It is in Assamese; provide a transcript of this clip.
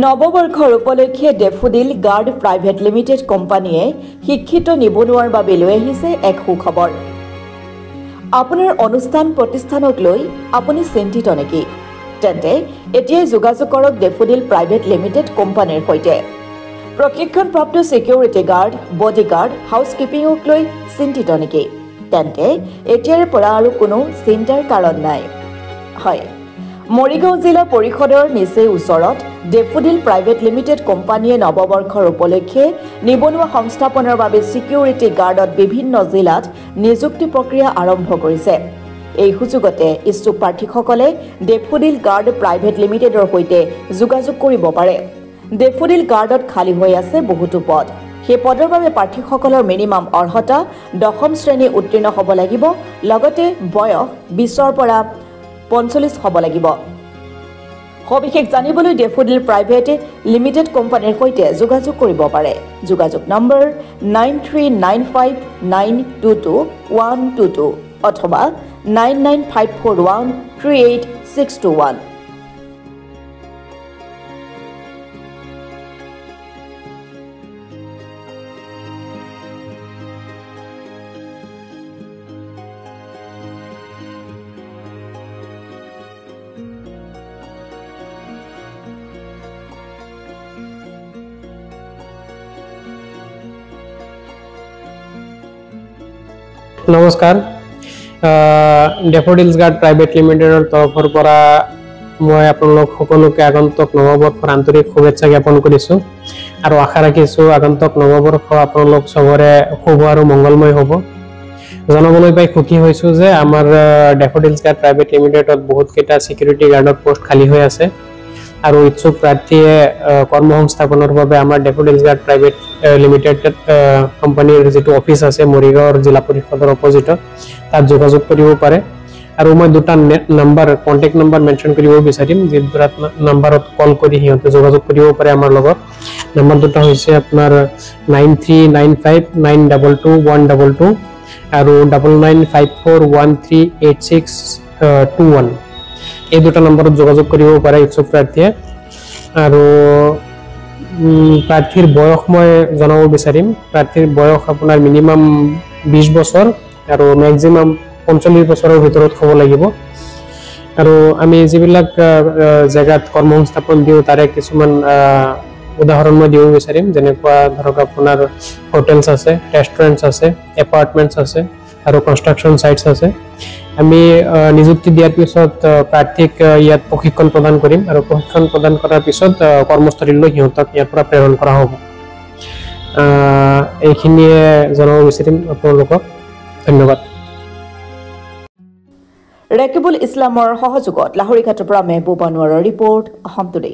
নৱবৰ্ষৰ উপলক্ষে ডেফোডিল গাৰ্ড প্ৰাইভেট লিমিটেড কোম্পানীয়ে শিক্ষিত নিবনুৱাৰ বাবে লৈ আহিছে এক সুখবৰ। আপোনাৰ অনুষ্ঠান প্ৰতিষ্ঠানক লৈ আপুনি চিন্তিত নেকি? তেন্তে এতিয়াই যোগাযোগ কৰক ডেফোডিল প্ৰাইভেট লিমিটেড কোম্পানীৰ সৈতে। প্ৰশিক্ষণপ্ৰাপ্ত সিকিউৰিটি গাৰ্ড, বডিগাৰ্ড, হাউচকিপিঙক লৈ চিন্তিত নেকি? তেন্তে এতিয়াৰ পৰা আৰু কোনো চিন্তাৰ কাৰণ নাই। হয়, মৰিগাঁও জিলা পৰিষদৰ নিচে ওচৰত ডেফোডিল প্ৰাইভেট লিমিটেড কোম্পানীয়ে নৱবৰ্ষৰ উপলক্ষে নিবনুৱা সংস্থাপনৰ বাবে সিকিউৰিটি গাৰ্ডত বিভিন্ন জিলাত নিযুক্তি প্ৰক্ৰিয়া আৰম্ভ কৰিছে। এই সুযোগতে ইচ্ছুক প্ৰাৰ্থীসকলে ডেফোডিল গাৰ্ড প্ৰাইভেট লিমিটেডৰ সৈতে যোগাযোগ কৰিব পাৰে। ডেফোডিল গাৰ্ডত খালী হৈ আছে বহুতো পদ। সেই পদৰ বাবে প্ৰাৰ্থীসকলৰ মিনিমাম অৰ্হতা 10ম শ্ৰেণী উত্তীৰ্ণ হ'ব লাগিব, লগতে বয়স 20ৰ পৰা 45 হ'ব লাগিব। সবিশেষ জানিবলৈ ডেফোডিল প্ৰাইভেট লিমিটেড কোম্পানীৰ সৈতে যোগাযোগ কৰিব পাৰে। যোগাযোগ নম্বৰ 9395922122 অথবা 9954138621। নমস্কাৰ, ডেফোডিলছ গাৰ্ড প্ৰাইভেট লিমিটেডৰ তৰফৰ পৰা মই আপোনালোক সকলোকে আগন্তুক নৱবৰ্ষৰ আন্তৰিক শুভেচ্ছা জ্ঞাপন কৰিছোঁ আৰু আশা ৰাখিছোঁ আগন্তুক নৱবৰ্ষ আপোনালোক চবৰে শুভ আৰু মংগলময় হ'ব। জনাবলৈ পাই সুখী হৈছোঁ যে আমাৰ ডেফোডিলছ গাৰ্ড প্ৰাইভেট লিমিটেডত বহুতকেইটা সিকিউৰিটি গাৰ্ডৰ পোষ্ট খালী হৈ আছে আৰু ইচ্ছুক প্ৰাৰ্থীয়ে কৰ্মসংস্থাপনৰ বাবে আমাৰ ডেফোডিলছ গাৰ্ড প্ৰাইভেট লিমিটেড কোম্পানীৰ যিটো অফিচ আছে মৰিগাঁৱৰ জিলা পৰিষদৰ অপজিটত, তাত যোগাযোগ কৰিব পাৰে। আৰু মই দুটা নাম্বাৰ কণ্টেক্ট নাম্বাৰ মেনশ্যন কৰিব বিচাৰিম, যি দুটা নাম্বাৰত কল কৰি সিহঁতে যোগাযোগ কৰিব পাৰে আমাৰ লগত। নাম্বাৰ দুটা হৈছে আপোনাৰ 9395922122 আৰু 9954138621। এই দুটা নম্বৰত যোগাযোগ কৰিব পাৰে ইচ্ছুক প্ৰাৰ্থীয়ে। আৰু প্ৰাৰ্থীৰ বয়স মই জনাব বিচাৰিম। প্ৰাৰ্থীৰ বয়স আপোনাৰ মিনিমাম 20 বছৰ আৰু মেক্সিমাম 45 বছৰৰ ভিতৰত হ'ব লাগিব। আৰু আমি যিবিলাক জেগাত কৰ্মসংস্থাপন দিওঁ তাৰে কিছুমান উদাহৰণ মই দিব বিচাৰিম, যেনেকুৱা ধৰক আপোনাৰ হোটেলছ আছে, ৰেষ্টুৰেণ্টছ আছে, এপাৰ্টমেণ্টছ আছে আৰু কনষ্ট্ৰাকশ্যন ছাইটছ আছে। আমি নিযুক্তি দিয়াৰ পিছত প্ৰাৰ্থীক ইয়াত প্ৰশিক্ষণ প্ৰদান কৰিম আৰু প্ৰশিক্ষণ প্ৰদান কৰাৰ পিছত কৰ্মস্থলীলৈ সিহঁতক ইয়াৰ পৰা প্ৰেৰণ কৰা হ'ব। এইখিনিয়ে জনাব বিচাৰিম আপোনালোকক। ধন্যবাদ। ৰাকিবুল ইছলামৰ সহযোগত লাহৰীঘাটৰ পৰা মেহবুব আনোৱাৰৰ ৰিপৰ্ট, অসম টুডে।